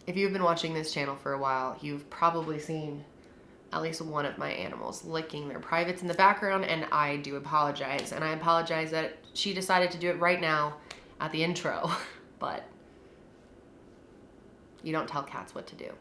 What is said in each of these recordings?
If you've been watching this channel for a while, you've probably seen at least one of my animals licking their privates in the background, and I do apologize. And I apologize that she decided to do it right now at the intro, but you don't tell cats what to do.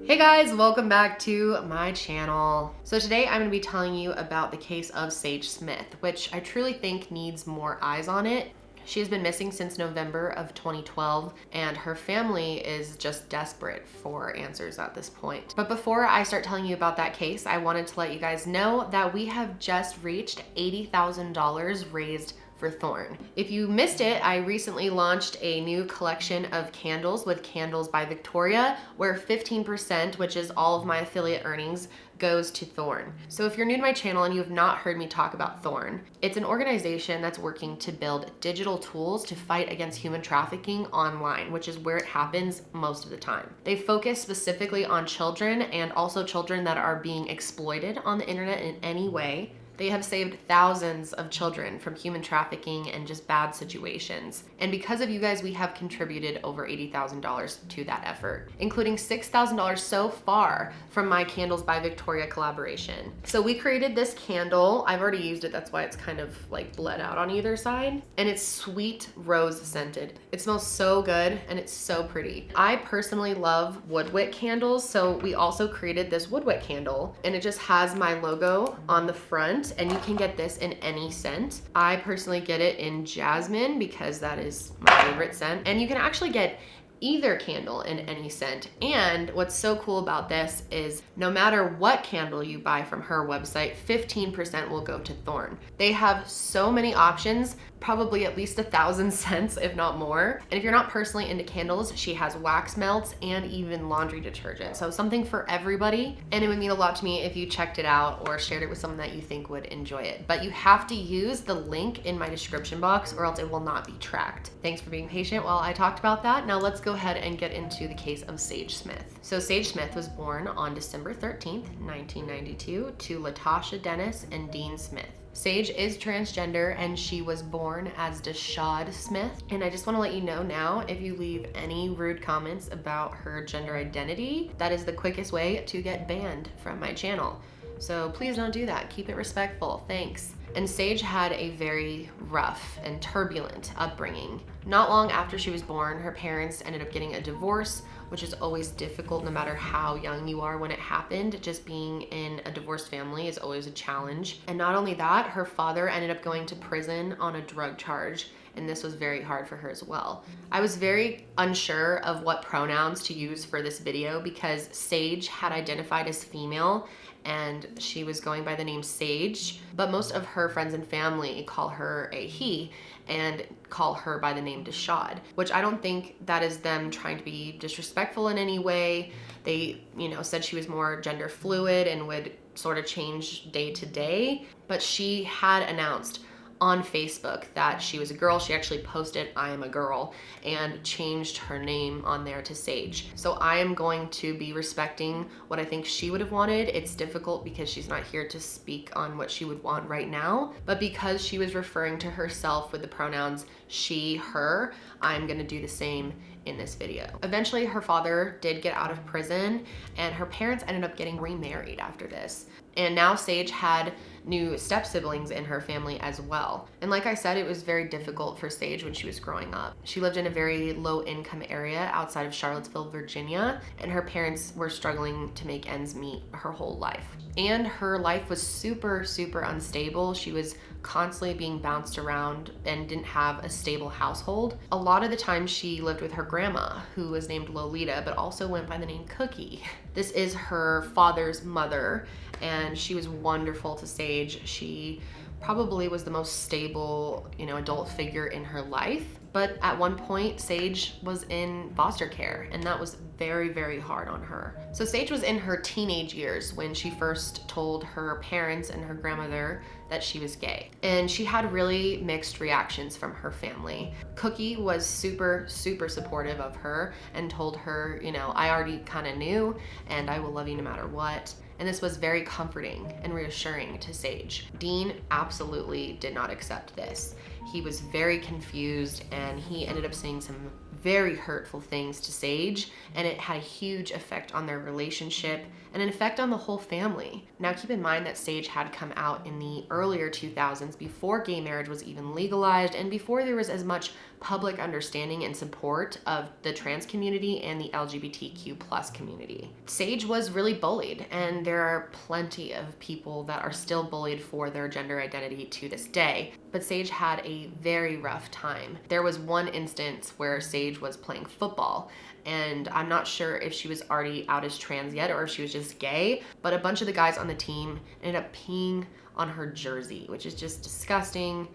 Hey guys, welcome back to my channel. So today I'm going to be telling you about the case of Sage Smith, which I truly think needs more eyes on it. She has been missing since November of 2012, and her family is just desperate for answers at this point. But before I start telling you about that case, I wanted to let you guys know that we have just reached $80,000 raised for Thorn. If you missed it, I recently launched a new collection of candles with Candles by Victoria, where 15%, which is all of my affiliate earnings, goes to Thorn. So if you're new to my channel and you have not heard me talk about Thorn, it's an organization that's working to build digital tools to fight against human trafficking online, which is where it happens most of the time. They focus specifically on children and also children that are being exploited on the internet in any way. They have saved thousands of children from human trafficking and just bad situations. And because of you guys, we have contributed over $80,000 to that effort, including $6,000 so far from my Candles by Victoria collaboration. So we created this candle. I've already used it. That's why it's kind of like bled out on either side. And it's sweet rose scented. It smells so good and it's so pretty. I personally love woodwick candles. So we also created this woodwick candle, and it just has my logo on the front. And you can get this in any scent. I personally get it in jasmine because that is my favorite scent. And you can actually get either candle in any scent. And what's so cool about this is no matter what candle you buy from her website, 15% will go to Thorn. They have so many options, probably at least 1,000 scents, if not more. And if you're not personally into candles, she has wax melts and even laundry detergent. So something for everybody. And it would mean a lot to me if you checked it out or shared it with someone that you think would enjoy it. But you have to use the link in my description box or else it will not be tracked. Thanks for being patient while I talked about that. Now let's go ahead and get into the case of Sage Smith. So Sage Smith was born on December 13th, 1992 to Latasha Dennis and Dean Smith. Sage is transgender and she was born as Deshad Smith. And I just want to let you know now, if you leave any rude comments about her gender identity, that is the quickest way to get banned from my channel. So please don't do that. Keep it respectful. Thanks. And Sage had a very rough and turbulent upbringing. Not long after she was born, her parents ended up getting a divorce, which is always difficult no matter how young you are when it happened. Just being in a divorced family is always a challenge. And not only that, her father ended up going to prison on a drug charge, and this was very hard for her as well. I was very unsure of what pronouns to use for this video because Sage had identified as female and she was going by the name Sage, but most of her friends and family call her a he and call her by the name Deshad, which I don't think that is them trying to be disrespectful in any way. They, said she was more gender fluid and would sort of change day to day, but she had announced on Facebook that she was a girl. She actually posted, "I am a girl," and changed her name on there to Sage. So I am going to be respecting what I think she would have wanted. It's difficult because she's not here to speak on what she would want right now, but because she was referring to herself with the pronouns she, her, I'm gonna do the same in this video. Eventually her father did get out of prison and her parents ended up getting remarried after this. And now Sage had new step siblings in her family as well. And like I said, it was very difficult for Sage when she was growing up. She lived in a very low income area outside of Charlottesville, Virginia, and her parents were struggling to make ends meet her whole life. And her life was super, super unstable. She was constantly being bounced around and didn't have a stable household. A lot of the time she lived with her grandma, who was named Lolita, but also went by the name Cookie. This is her father's mother, and she was wonderful to Sage. She probably was the most stable, adult figure in her life. But at one point, Sage was in foster care, and that was very, very hard on her. So Sage was in her teenage years when she first told her parents and her grandmother that she was gay. And she had really mixed reactions from her family. Cookie was super, super supportive of her and told her, I already kind of knew, and I will love you no matter what. And this was very comforting and reassuring to Sage. Dean absolutely did not accept this. he was very confused, and he ended up saying some very hurtful things to Sage, and it had a huge effect on their relationship and an effect on the whole family. Now keep in mind that Sage had come out in the earlier 2000s, before gay marriage was even legalized and before there was as much public understanding and support of the trans community and the LGBTQ plus community. Sage was really bullied, and there are plenty of people that are still bullied for their gender identity to this day. But Sage had a very rough time. There was one instance where Sage was playing football, and I'm not sure if she was already out as trans yet or if she was just gay, but a bunch of the guys on the team ended up peeing on her jersey, which is just disgusting.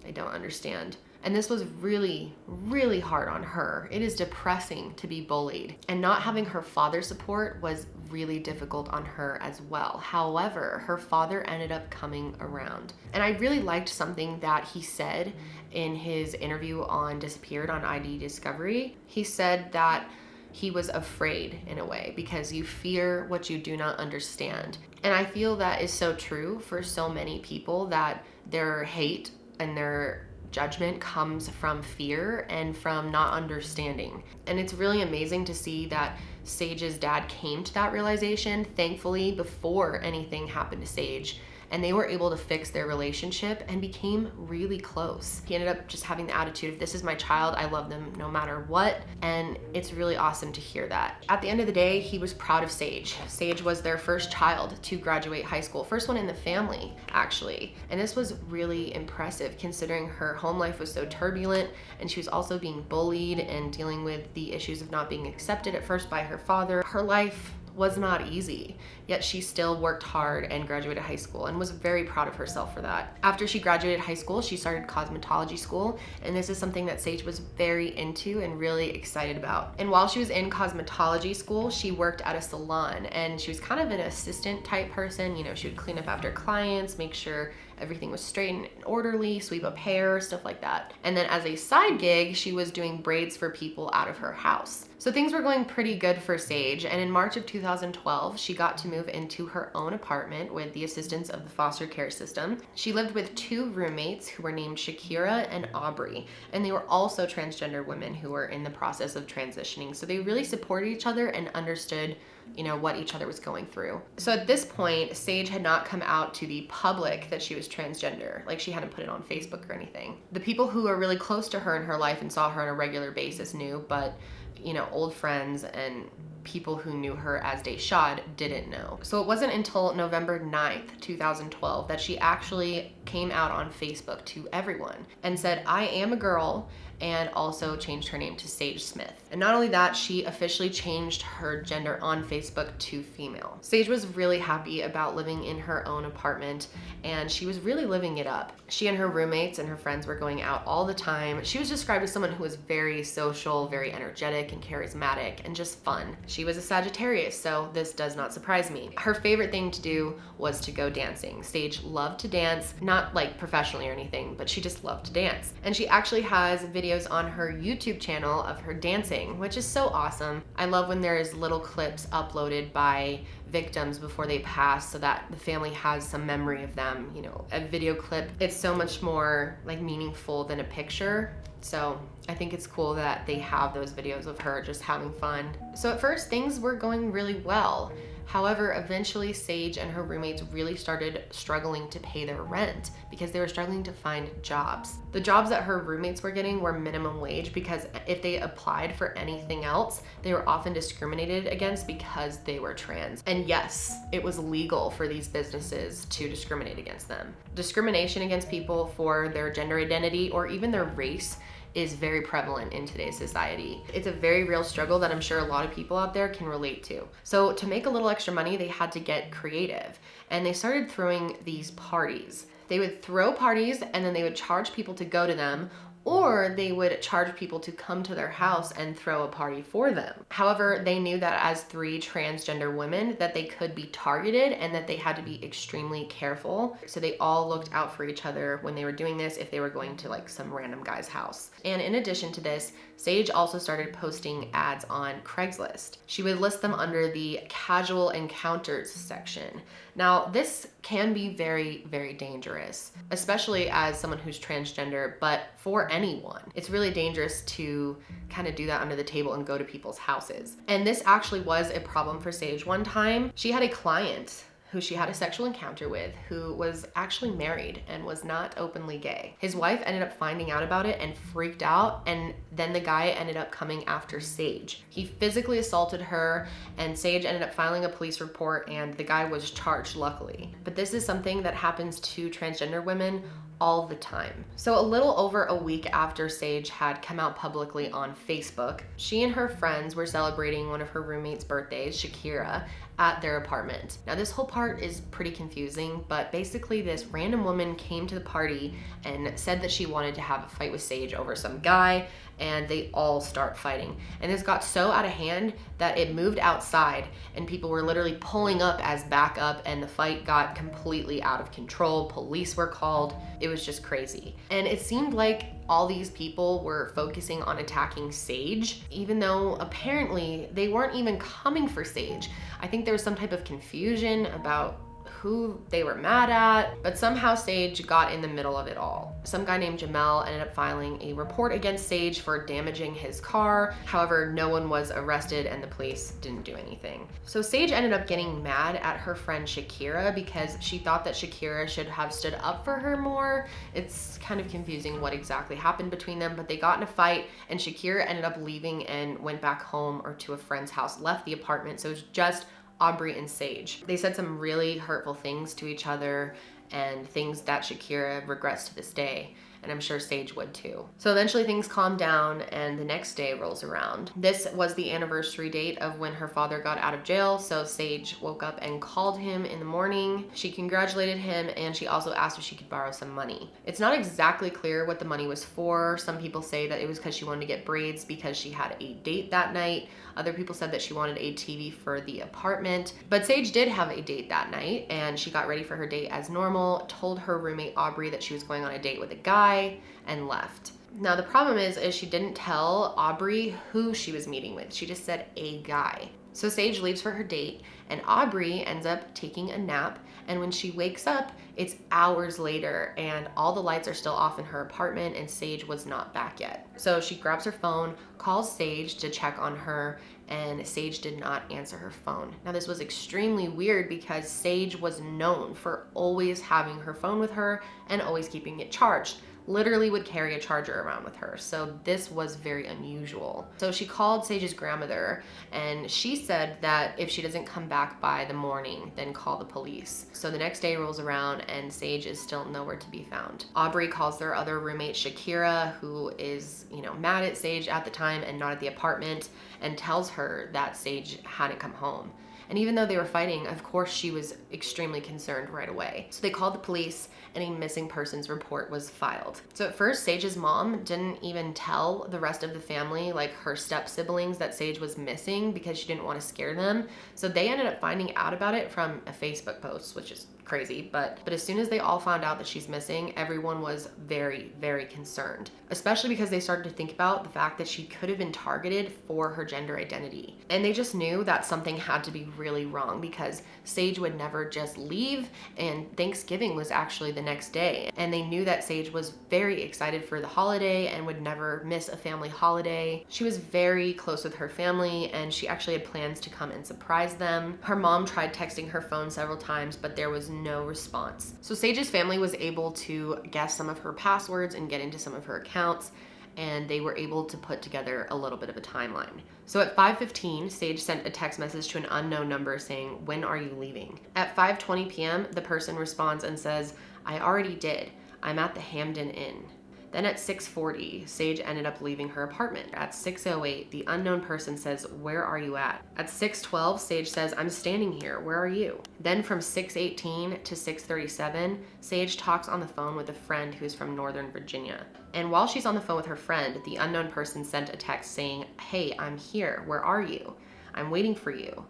I don't understand. And this was really, really hard on her. It is depressing to be bullied. And not having her father's support was really difficult on her as well. However, her father ended up coming around. And I really liked something that he said in his interview on Disappeared on ID Discovery. He said that he was afraid in a way because you fear what you do not understand. And I feel that is so true for so many people, that their hate and their judgment comes from fear and from not understanding. And it's really amazing to see that Sage's dad came to that realization, thankfully, before anything happened to Sage. And they were able to fix their relationship and became really close. He ended up just having the attitude of, this is my child, I love them no matter what. And it's really awesome to hear that. At the end of the day, he was proud of Sage. Sage was their first child to graduate high school, first one in the family, actually. And this was really impressive considering her home life was so turbulent, and she was also being bullied and dealing with the issues of not being accepted at first by her father. Her life was not easy, yet she still worked hard and graduated high school and was very proud of herself for that. After she graduated high school, she started cosmetology school, and this is something that Sage was very into and really excited about. And while she was in cosmetology school, she worked at a salon, and she was kind of an assistant type person. You know, she would clean up after clients, make sure everything was straight and orderly, sweep up hair, stuff like that. And then as a side gig, she was doing braids for people out of her house. So things were going pretty good for Sage, and in March of 2012, she got to move into her own apartment with the assistance of the foster care system. She lived with 2 roommates who were named Shakira and Aubrey, and they were also transgender women who were in the process of transitioning. So they really supported each other and understood, you know, what each other was going through. So at this point, Sage had not come out to the public that she was transgender. Like, she hadn't put it on Facebook or anything. The people who were really close to her in her life and saw her on a regular basis knew, but, you know, old friends and people who knew her as Deshad didn't know. So it wasn't until November 9th, 2012 that she actually came out on Facebook to everyone and said, I am a girl, and also changed her name to Sage Smith. And not only that, she officially changed her gender on Facebook to female. Sage was really happy about living in her own apartment, and she was really living it up. She and her roommates and her friends were going out all the time. She was described as someone who was very social, very energetic and charismatic, and just fun. She was a Sagittarius, so this does not surprise me. Her favorite thing to do was to go dancing. Sage loved to dance, not like professionally or anything, but she just loved to dance. And she actually has videos on her YouTube channel of her dancing, which is so awesome. I love when there's little clips uploaded by victims before they pass so that the family has some memory of them. You know, a video clip, it's so much more like meaningful than a picture. So I think it's cool that they have those videos of her just having fun. So at first things were going really well. However, eventually Sage and her roommates really started struggling to pay their rent because they were struggling to find jobs. The jobs that her roommates were getting were minimum wage because if they applied for anything else, they were often discriminated against because they were trans. And yes, it was legal for these businesses to discriminate against them. Discrimination against people for their gender identity or even their race is very prevalent in today's society. It's a very real struggle that I'm sure a lot of people out there can relate to. So to make a little extra money, they had to get creative, and they started throwing these parties. They would throw parties and then they would charge people to go to them, or they would charge people to come to their house and throw a party for them. However, they knew that as 3 transgender women that they could be targeted and that they had to be extremely careful. So they all looked out for each other when they were doing this if they were going to like some random guy's house. And in addition to this, Sage also started posting ads on Craigslist. She would list them under the casual encounters section. Now, this can be very, very dangerous, especially as someone who's transgender, but for anyone. It's really dangerous to kind of do that under the table and go to people's houses. And this actually was a problem for Sage one time. She had a client who she had a sexual encounter with who was actually married and was not openly gay. His wife ended up finding out about it and freaked out, and then the guy ended up coming after Sage. He physically assaulted her, and Sage ended up filing a police report, and the guy was charged, luckily. But this is something that happens to transgender women all the time. So a little over a week after Sage had come out publicly on Facebook, she and her friends were celebrating one of her roommate's birthdays, Shakira, at their apartment. Now this whole part is pretty confusing, but basically this random woman came to the party and said that she wanted to have a fight with Sage over some guy, and they all start fighting. And this got so out of hand that it moved outside and people were literally pulling up as backup, and the fight got completely out of control. Police were called. It was just crazy. And it seemed like all these people were focusing on attacking Sage, even though apparently they weren't even coming for Sage. I think there was some type of confusion about who they were mad at, but somehow Sage got in the middle of it all. Some guy named Jamel ended up filing a report against Sage for damaging his car. However, no one was arrested and the police didn't do anything. So Sage ended up getting mad at her friend Shakira because she thought that Shakira should have stood up for her more. It's kind of confusing what exactly happened between them, but they got in a fight and Shakira ended up leaving and went back home or to a friend's house, left the apartment. So it was just Aubrey and Sage. They said some really hurtful things to each other and things that Shakira regrets to this day. And I'm sure Sage would too. So eventually things calmed down and the next day rolls around. This was the anniversary date of when her father got out of jail. So Sage woke up and called him in the morning. She congratulated him and she also asked if she could borrow some money. It's not exactly clear what the money was for. Some people say that it was because she wanted to get braids because she had a date that night. Other people said that she wanted a TV for the apartment. But Sage did have a date that night and she got ready for her date as normal, told her roommate Aubrey that she was going on a date with a guy, and left. Now the problem is she didn't tell Aubrey who she was meeting with. She just said a guy. So Sage leaves for her date and Aubrey ends up taking a nap, and when she wakes up, it's hours later and all the lights are still off in her apartment and Sage was not back yet. So she grabs her phone, calls Sage to check on her, and Sage did not answer her phone. Now this was extremely weird because Sage was known for always having her phone with her and always keeping it charged. Literally would carry a charger around with her. So this was very unusual. So she called Sage's grandmother and she said that if she doesn't come back by the morning, then call the police. So the next day rolls around and Sage is still nowhere to be found. Aubrey calls their other roommate Shakira, who is, mad at Sage at the time and not at the apartment, and tells her that Sage hadn't come home. And even though they were fighting, of course, she was extremely concerned right away. So they called the police and a missing persons report was filed. So at first, Sage's mom didn't even tell the rest of the family, like her step siblings, that Sage was missing because she didn't want to scare them. So they ended up finding out about it from a Facebook post, which is crazy, but as soon as they all found out that she's missing, everyone was very, very concerned, especially because they started to think about the fact that she could have been targeted for her gender identity. And they just knew that something had to be really wrong because Sage would never just leave, and Thanksgiving was actually the next day. And they knew that Sage was very excited for the holiday and would never miss a family holiday. She was very close with her family and she actually had plans to come and surprise them. Her mom tried texting her phone several times, but there was no response. So Sage's family was able to guess some of her passwords and get into some of her accounts, and they were able to put together a little bit of a timeline. So at 5:15, Sage sent a text message to an unknown number saying, "When are you leaving?" At 5:20 p.m., the person responds and says, "I already did. I'm at the Hampden Inn." Then at 6:40, Sage ended up leaving her apartment. At 6:08, the unknown person says, "Where are you at?" At 6:12, Sage says, "I'm standing here. Where are you?" Then from 6:18 to 6:37, Sage talks on the phone with a friend who is from Northern Virginia. And while she's on the phone with her friend, the unknown person sent a text saying, "Hey, I'm here. Where are you? I'm waiting for you.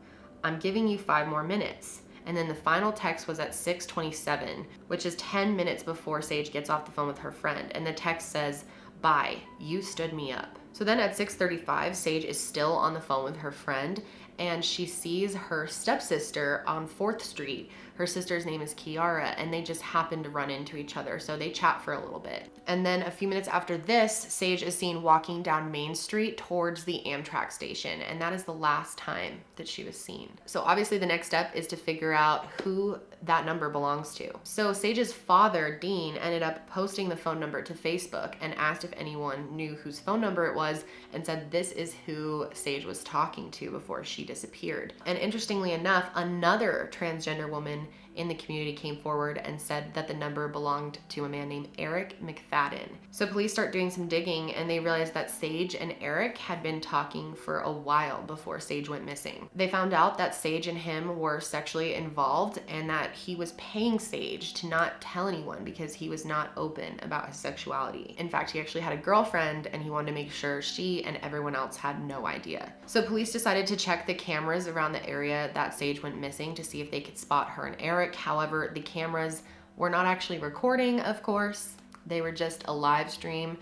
I'm giving you 5 more minutes." And then the final text was at 6:27, which is 10 minutes before Sage gets off the phone with her friend. And the text says, "Bye, you stood me up." So then at 6:35, Sage is still on the phone with her friend, and she sees her stepsister on 4th Street. Her sister's name is Kiara, and they just happen to run into each other, so they chat for a little bit. And then a few minutes after this, Sage is seen walking down Main Street towards the Amtrak station, and that is the last time that she was seen. So obviously the next step is to figure out who that number belongs to. So Sage's father, Dean, ended up posting the phone number to Facebook and asked if anyone knew whose phone number it was, and said this is who Sage was talking to before she disappeared. And interestingly enough, another transgender woman in the community came forward and said that the number belonged to a man named Eric McFadden. So police start doing some digging, and they realized that Sage and Eric had been talking for a while before Sage went missing. They found out that Sage and him were sexually involved, and that he was paying Sage to not tell anyone because he was not open about his sexuality. In fact, he actually had a girlfriend, and he wanted to make sure she and everyone else had no idea. So police decided to check the cameras around the area that Sage went missing to see if they could spot her and Eric. However, the cameras were not actually recording, of course. They were just a live stream,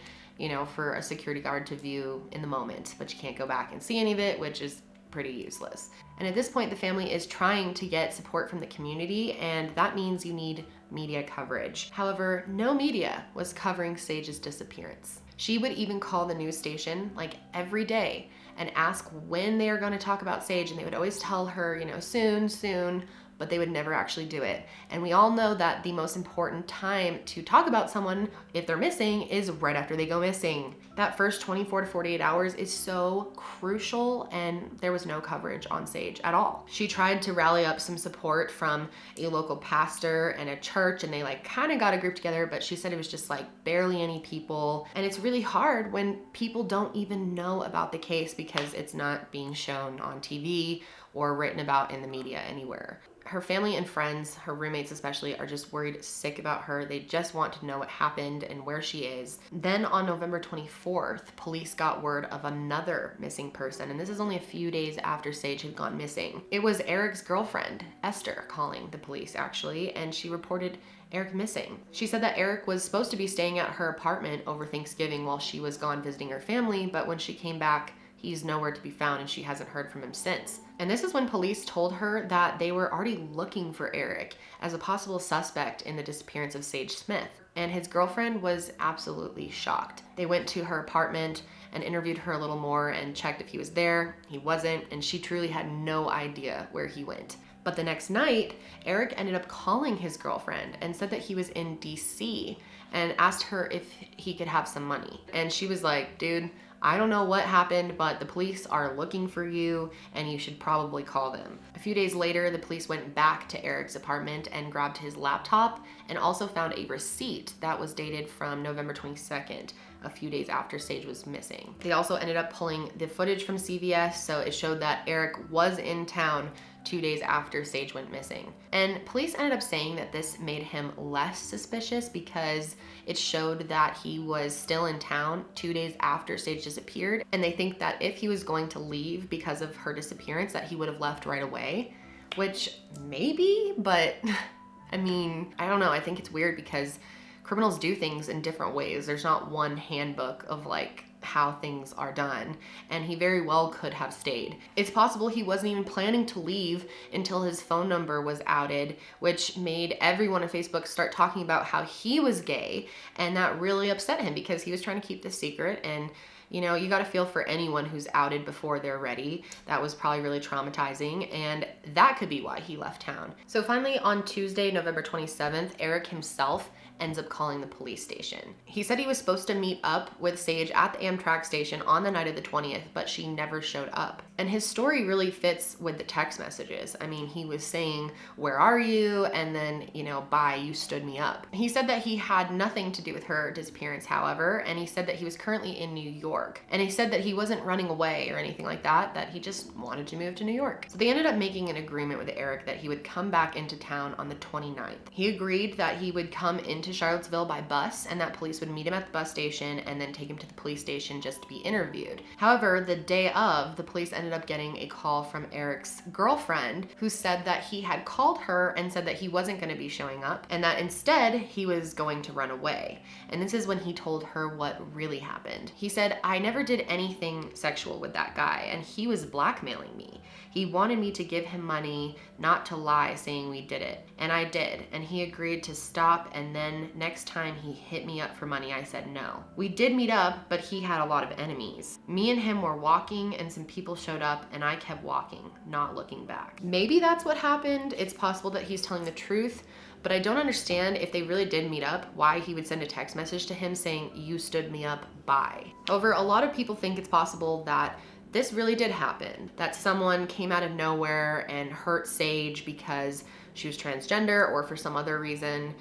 for a security guard to view in the moment, but you can't go back and see any of it, which is pretty useless. And at this point, the family is trying to get support from the community, and that means you need media coverage. However, no media was covering Sage's disappearance. She would even call the news station every day and ask when they are going to talk about Sage, and they would always tell her, soon, but they would never actually do it. And we all know that the most important time to talk about someone if they're missing is right after they go missing. That first 24 to 48 hours is so crucial, and there was no coverage on Sage at all. She tried to rally up some support from a local pastor and a church, and they kind of got a group together, but she said it was just barely any people. And it's really hard when people don't even know about the case because it's not being shown on TV or written about in the media anywhere. Her family and friends, her roommates especially, are just worried sick about her. They just want to know what happened and where she is. Then on November 24th, police got word of another missing person, and this is only a few days after Sage had gone missing. It was Eric's girlfriend, Esther, calling the police actually, and she reported Eric missing. She said that Eric was supposed to be staying at her apartment over Thanksgiving while she was gone visiting her family, but when she came back, he's nowhere to be found, and she hasn't heard from him since. And this is when police told her that they were already looking for Eric as a possible suspect in the disappearance of Sage Smith. And his girlfriend was absolutely shocked. They went to her apartment and interviewed her a little more and checked if he was there. He wasn't, and she truly had no idea where he went. But the next night, Eric ended up calling his girlfriend and said that he was in DC and asked her if he could have some money. And she was like, "Dude, I don't know what happened, but the police are looking for you and you should probably call them." A few days later, the police went back to Eric's apartment and grabbed his laptop and also found a receipt that was dated from November 22nd, a few days after Sage was missing. They also ended up pulling the footage from CVS, so it showed that Eric was in town 2 days after Sage went missing. And police ended up saying that this made him less suspicious because it showed that he was still in town 2 days after Sage disappeared. And they think that if he was going to leave because of her disappearance, that he would have left right away, which maybe, but I mean, I don't know. I think it's weird because criminals do things in different ways. There's not one handbook of how things are done, and he very well could have stayed. It's possible he wasn't even planning to leave until his phone number was outed, which made everyone on Facebook start talking about how he was gay, and that really upset him because he was trying to keep this secret. And you got to feel for anyone who's outed before they're ready. That was probably really traumatizing, and that could be why he left town. So finally, on Tuesday, November 27th, Eric himself ends up calling the police station. He said he was supposed to meet up with Sage at the Amtrak station on the night of the 20th, but she never showed up. And his story really fits with the text messages. I mean, he was saying, "Where are you?" And then, "Bye, you stood me up." He said that he had nothing to do with her disappearance, however, and he said that he was currently in New York. And he said that he wasn't running away or anything like that, that he just wanted to move to New York. So they ended up making an agreement with Eric that he would come back into town on the 29th. He agreed that he would come into Charlottesville by bus and that police would meet him at the bus station and then take him to the police station just to be interviewed. However, the day of, the police ended up getting a call from Eric's girlfriend who said that he had called her and said that he wasn't going to be showing up and that instead he was going to run away. And this is when he told her what really happened. He said, "I never did anything sexual with that guy and he was blackmailing me. He wanted me to give him money, not to lie saying we did it. And I did. And he agreed to stop. And then next time he hit me up for money, I said no. We did meet up, but he had a lot of enemies. Me and him were walking and some people showed up and I kept walking, not looking back." Maybe that's what happened. It's possible that he's telling the truth, but I don't understand if they really did meet up, why he would send a text message to him saying, "You stood me up, bye." However, a lot of people think it's possible that this really did happen, that someone came out of nowhere and hurt Sage because she was transgender or for some other reason.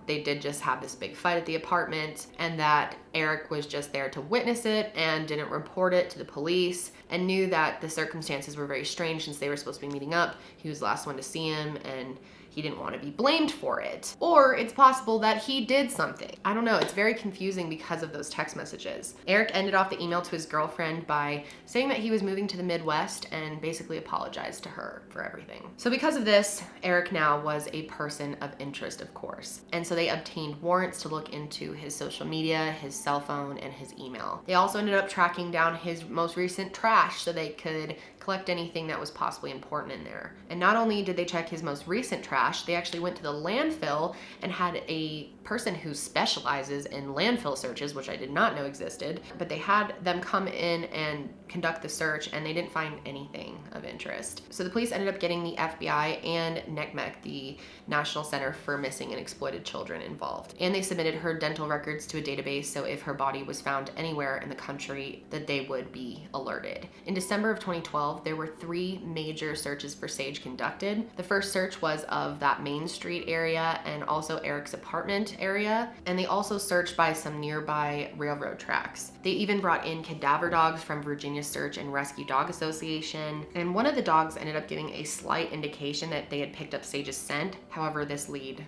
They did just have this big fight at the apartment and that Eric was just there to witness it and didn't report it to the police and knew that the circumstances were very strange since they were supposed to be meeting up. He was the last one to see him and he didn't want to be blamed for it. Or it's possible that he did something. I don't know, it's very confusing because of those text messages. Eric ended off the email to his girlfriend by saying that he was moving to the Midwest and basically apologized to her for everything. So because of this, Eric now was a person of interest, of course. And so they obtained warrants to look into his social media, his cell phone, and his email. They also ended up tracking down his most recent trash so they could collect anything that was possibly important in there. And not only did they check his most recent trash, they actually went to the landfill and had a person who specializes in landfill searches, which I did not know existed, but they had them come in and conduct the search and they didn't find anything of interest. So the police ended up getting the FBI and NCMEC, the National Center for Missing and Exploited Children, involved. And they submitted her dental records to a database, so if her body was found anywhere in the country, that they would be alerted. In December of 2012, there were 3 major searches for Sage conducted. The first search was of that Main Street area and also Eric's apartment area, and they also searched by some nearby railroad tracks. They even brought in cadaver dogs from Virginia Search and Rescue Dog Association, and one of the dogs ended up giving a slight indication that they had picked up Sage's scent. However, this lead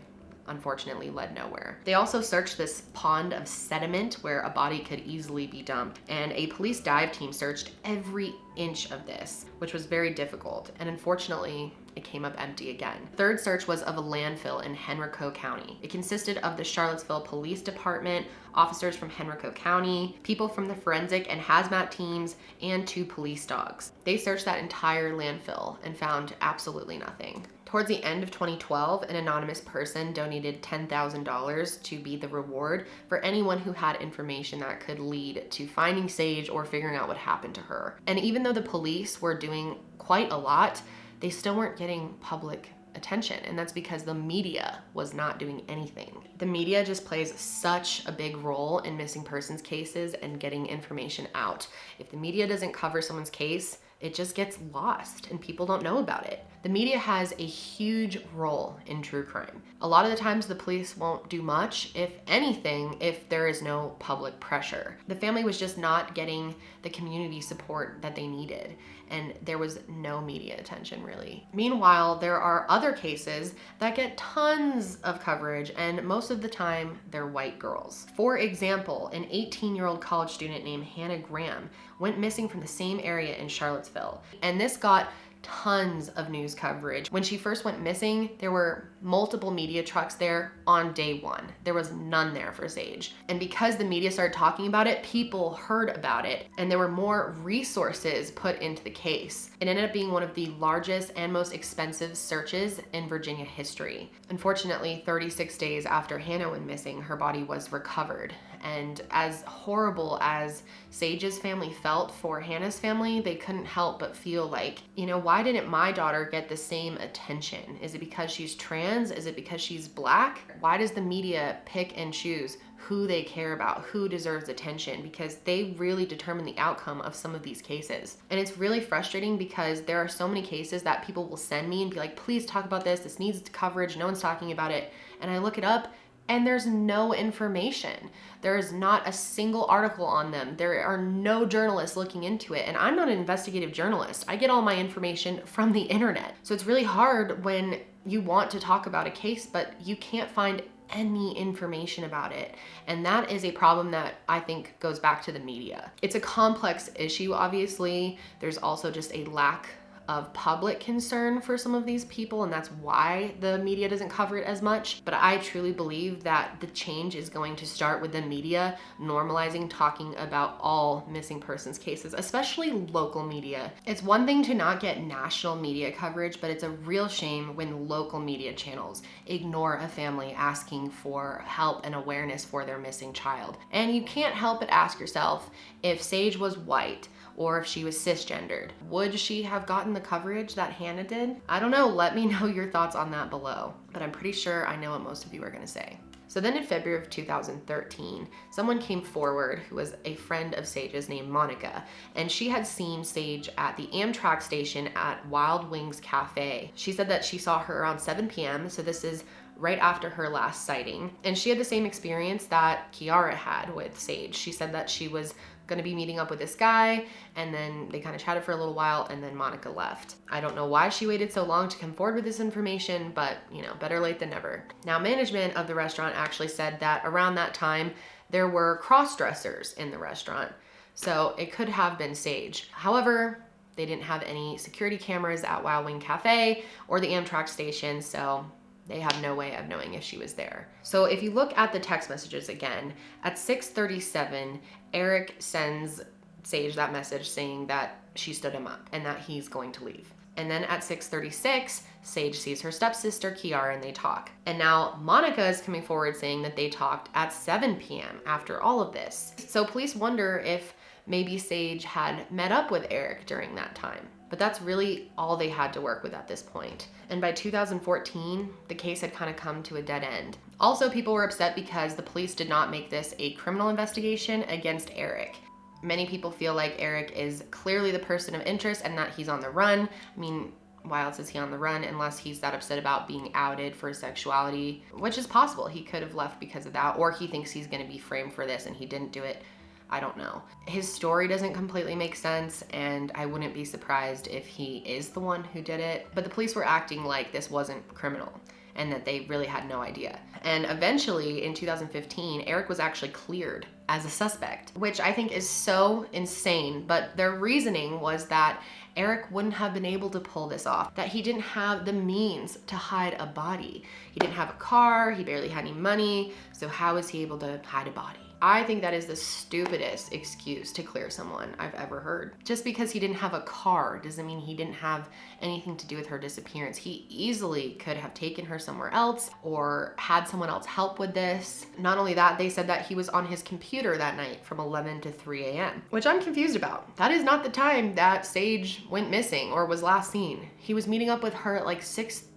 unfortunately led nowhere. They also searched this pond of sediment where a body could easily be dumped, and a police dive team searched every inch of this, which was very difficult, and unfortunately it came up empty again. Third search was of a landfill in Henrico County. It consisted of the Charlottesville Police Department, officers from Henrico County, people from the forensic and hazmat teams, and 2 police dogs. They searched that entire landfill and found absolutely nothing. Towards the end of 2012, an anonymous person donated $10,000 to be the reward for anyone who had information that could lead to finding Sage or figuring out what happened to her. And even though the police were doing quite a lot, they still weren't getting public attention, and that's because the media was not doing anything. The media just plays such a big role in missing persons cases and getting information out. If the media doesn't cover someone's case, it just gets lost and people don't know about it. The media has a huge role in true crime. A lot of the times the police won't do much, if anything, if there is no public pressure. The family was just not getting the community support that they needed, and there was no media attention really. Meanwhile, there are other cases that get tons of coverage, and most of the time they're white girls. For example, an 18-year-old college student named Hannah Graham went missing from the same area in Charlottesville, and this got tons of news coverage. When she first went missing, there were multiple media trucks there on day 1. There was none there for Sage. And because the media started talking about it, people heard about it, and there were more resources put into the case. It ended up being one of the largest and most expensive searches in Virginia history. Unfortunately, 36 days after Hannah went missing, her body was recovered, And as horrible as Sage's family felt for Hannah's family, they couldn't help but feel like, you know, why didn't my daughter get the same attention? Is it because she's trans? Is it because she's Black? Why does the media pick and choose who they care about, who deserves attention? Because they really determine the outcome of some of these cases. And it's really frustrating because there are so many cases that people will send me and be like, please talk about this. This needs coverage. No one's talking about it. And I look it up and there's no information. There is not a single article on them. There are no journalists looking into it. And I'm not an investigative journalist. I get all my information from the internet. So it's really hard when you want to talk about a case, but you can't find any information about it. And that is a problem that I think goes back to the media. It's a complex issue, obviously. There's also just a lack of public concern for some of these people, and that's why the media doesn't cover it as much. But I truly believe that the change is going to start with the media normalizing talking about all missing persons cases, especially local media. It's one thing to not get national media coverage, but it's a real shame when local media channels ignore a family asking for help and awareness for their missing child. And you can't help but ask yourself, if Sage was white, or if she was cisgendered, would she have gotten the coverage that Hannah did? I don't know. Let me know your thoughts on that below, but I'm pretty sure I know what most of you are gonna say. So then in February of 2013, someone came forward who was a friend of Sage's named Monica, and she had seen Sage at the Amtrak station at Wild Wings Cafe. She said that she saw her around 7 p.m., so this is right after her last sighting. And she had the same experience that Kiara had with Sage. She said that she was gonna be meeting up with this guy, and then they kind of chatted for a little while, and then Monica left. I don't know why she waited so long to come forward with this information, but you know, better late than never. Now, management of the restaurant actually said that around that time, there were cross-dressers in the restaurant, so it could have been Sage. However, they didn't have any security cameras at Wild Wing Cafe or the Amtrak station, so they have no way of knowing if she was there. So if you look at the text messages again, at 6:37, Eric sends Sage that message saying that she stood him up and that he's going to leave. And then at 6:36, Sage sees her stepsister Kiara and they talk. And now Monica is coming forward saying that they talked at 7 p.m. after all of this. So police wonder if maybe Sage had met up with Eric during that time. But that's really all they had to work with at this point. And by 2014, the case had kind of come to a dead end. Also, people were upset because the police did not make this a criminal investigation against Eric. Many people feel like Eric is clearly the person of interest and that he's on the run. I mean, why else is he on the run unless he's that upset about being outed for his sexuality, which is possible. He could have left because of that, or he thinks he's gonna be framed for this and he didn't do it. I don't know. His story doesn't completely make sense, and I wouldn't be surprised if he is the one who did it. But the police were acting like this wasn't criminal and that they really had no idea. And eventually in 2015, Eric was actually cleared as a suspect, which I think is so insane. But their reasoning was that Eric wouldn't have been able to pull this off, that he didn't have the means to hide a body. He didn't have a car, he barely had any money, so how is he able to hide a body? I think that is the stupidest excuse to clear someone I've ever heard. Just because he didn't have a car doesn't mean he didn't have anything to do with her disappearance. He easily could have taken her somewhere else or had someone else help with this. Not only that, they said that he was on his computer that night from 11 to 3 a.m., which I'm confused about. That is not the time that Sage went missing or was last seen. He was meeting up with her at like 6:30.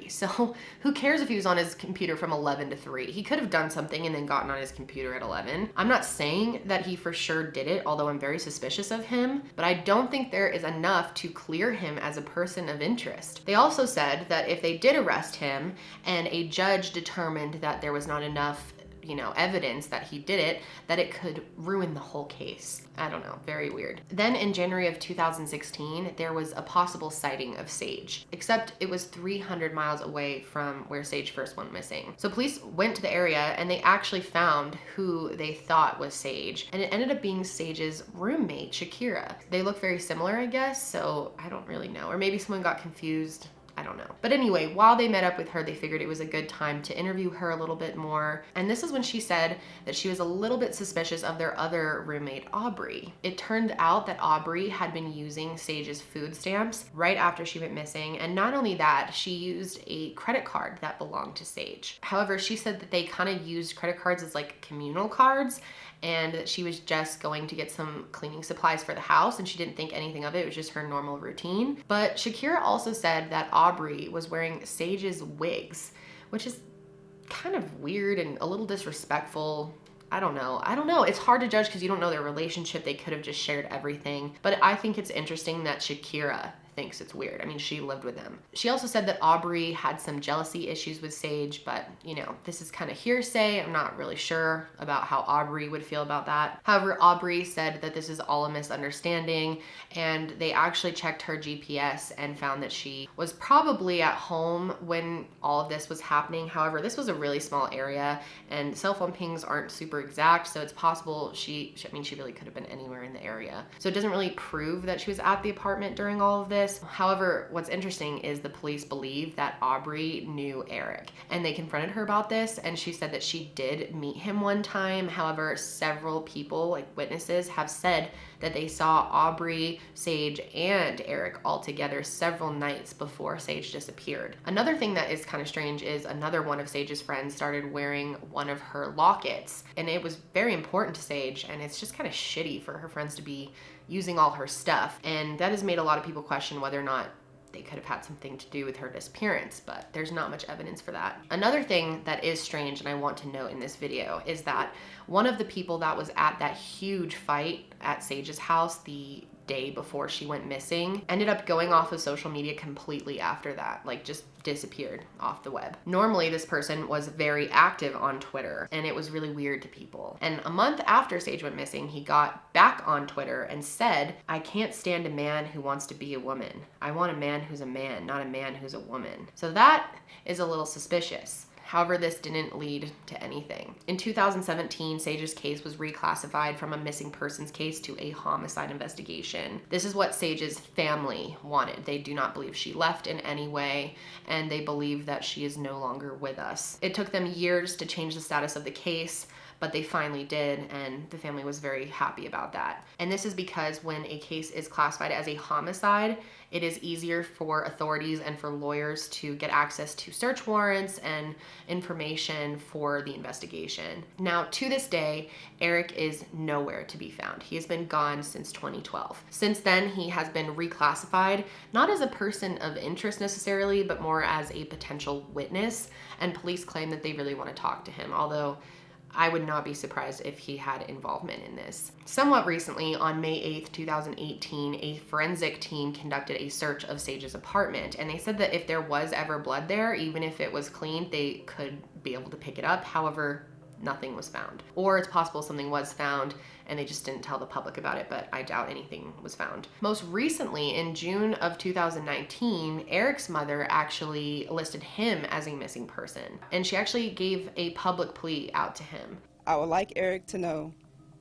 So who cares if he was on his computer from 11 to 3? He could have done something and then gotten on his computer at 11. I'm not saying that he for sure did it, although I'm very suspicious of him, but I don't think there is enough to clear him as a person of interest. They also said that if they did arrest him and a judge determined that there was not enough evidence that he did it, that it could ruin the whole case. I don't know, very weird. Then in January of 2016, there was a possible sighting of Sage, except it was 300 miles away from where Sage first went missing. So police went to the area and they actually found who they thought was Sage, and it ended up being Sage's roommate, Shakira. They look very similar, I guess, so I don't really know. Or maybe someone got confused. I don't know. But anyway, while they met up with her, they figured it was a good time to interview her a little bit more. And this is when she said that she was a little bit suspicious of their other roommate, Aubrey. It turned out that Aubrey had been using Sage's food stamps right after she went missing. And not only that, she used a credit card that belonged to Sage. However, she said that they kind of used credit cards as like communal cards, and that she was just going to get some cleaning supplies for the house and she didn't think anything of it. It was just her normal routine. But Shakira also said that Aubrey was wearing Sage's wigs, which is kind of weird and a little disrespectful. I don't know. It's hard to judge because you don't know their relationship. They could have just shared everything. But I think it's interesting that Shakira thinks it's weird. I mean, she lived with them. She also said that Aubrey had some jealousy issues with Sage, but you know, this is kind of hearsay. I'm not really sure about how Aubrey would feel about that. However, Aubrey said that this is all a misunderstanding, and they actually checked her GPS and found that she was probably at home when all of this was happening. However, this was a really small area and cell phone pings aren't super exact, so it's possible she really could have been anywhere in the area. So it doesn't really prove that she was at the apartment during all of this. However, what's interesting is the police believe that Aubrey knew Eric, and they confronted her about this, and she said that she did meet him one time. However, several people, like witnesses, have said that they saw Aubrey, Sage, and Eric all together several nights before Sage disappeared. Another thing that is kind of strange is another one of Sage's friends started wearing one of her lockets, and it was very important to Sage, and it's just kind of shitty for her friends to be using all her stuff, and that has made a lot of people question whether or not they could have had something to do with her disappearance, but there's not much evidence for that. Another thing that is strange and I want to note in this video is that one of the people that was at that huge fight at Sage's house the day before she went missing ended up going off of social media completely after that, like just disappeared off the web. Normally this person was very active on Twitter, and it was really weird to people. And a month after Sage went missing, he got back on Twitter and said, "I can't stand a man who wants to be a woman. I want a man who's a man, not a man who's a woman." So that is a little suspicious. However, this didn't lead to anything. In 2017, Sage's case was reclassified from a missing persons case to a homicide investigation. This is what Sage's family wanted. They do not believe she left in any way, and they believe that she is no longer with us. It took them years to change the status of the case, but they finally did, and the family was very happy about that. And this is because when a case is classified as a homicide, it is easier for authorities and for lawyers to get access to search warrants and information for the investigation. Now, to this day, Eric is nowhere to be found. He has been gone since 2012. Since then, he has been reclassified, not as a person of interest necessarily, but more as a potential witness, and police claim that they really want to talk to him, although I would not be surprised if he had involvement in this. Somewhat recently, on May 8th, 2018, a forensic team conducted a search of Sage's apartment, and they said that if there was ever blood there, even if it was clean, they could be able to pick it up. However, nothing was found. Or it's possible something was found and they just didn't tell the public about it, but I doubt anything was found. Most recently, in June of 2019, Eric's mother actually listed him as a missing person, and she actually gave a public plea out to him. "I would like Eric to know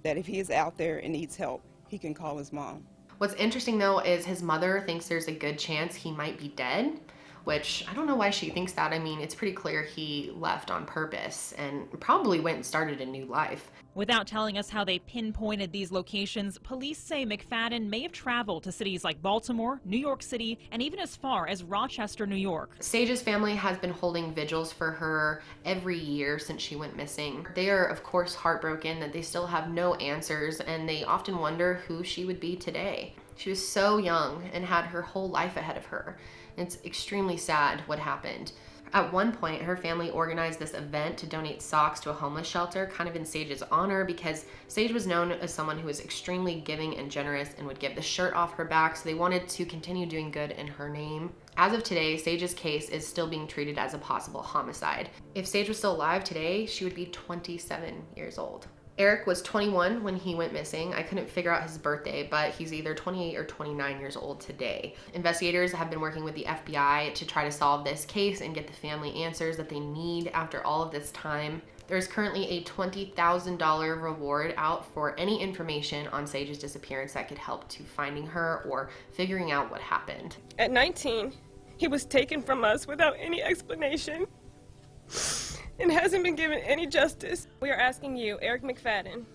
that if he is out there and needs help, he can call his mom." What's interesting though is his mother thinks there's a good chance he might be dead, which I don't know why she thinks that. I mean, it's pretty clear he left on purpose and probably went and started a new life. Without telling us how they pinpointed these locations, police say McFadden may have traveled to cities like Baltimore, New York City, and even as far as Rochester, New York. Sage's family has been holding vigils for her every year since she went missing. They are, of course, heartbroken that they still have no answers, and they often wonder who she would be today. She was so young and had her whole life ahead of her. It's extremely sad what happened. At one point, her family organized this event to donate socks to a homeless shelter, kind of in Sage's honor, because Sage was known as someone who was extremely giving and generous and would give the shirt off her back, so they wanted to continue doing good in her name. As of today, Sage's case is still being treated as a possible homicide. If Sage was still alive today, she would be 27 years old. Eric was 21 when he went missing. I couldn't figure out his birthday, but he's either 28 or 29 years old today. Investigators have been working with the FBI to try to solve this case and get the family answers that they need after all of this time. There's currently a $20,000 reward out for any information on Sage's disappearance that could help to finding her or figuring out what happened. At 19, He was taken from us without any explanation and hasn't been given any justice. We are asking you, Eric McFadden,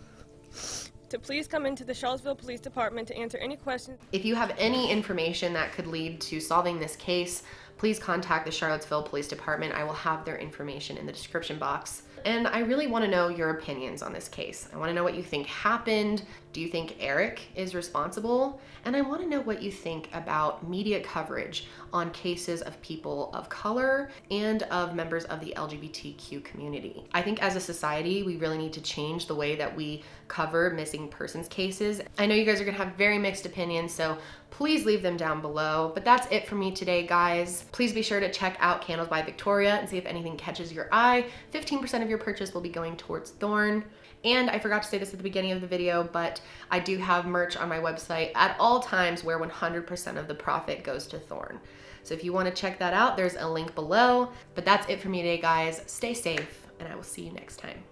to please come into the Charlottesville Police Department to answer any questions. If you have any information that could lead to solving this case, please contact the Charlottesville Police Department. I will have their information in the description box. And I really want to know your opinions on this case. I want to know what you think happened. Do you think Eric is responsible? And I want to know what you think about media coverage on cases of people of color and of members of the LGBTQ community. I think as a society, we really need to change the way that we cover missing persons cases. I know you guys are gonna have very mixed opinions, so please leave them down below. But that's it for me today, guys. Please be sure to check out Candles by Victoria and see if anything catches your eye. 15% of your purchase will be going towards Thorn. And I forgot to say this at the beginning of the video, but I do have merch on my website at all times where 100% of the profit goes to Thorn. So if you want to check that out, there's a link below. But that's it for me today, guys. Stay safe, and I will see you next time.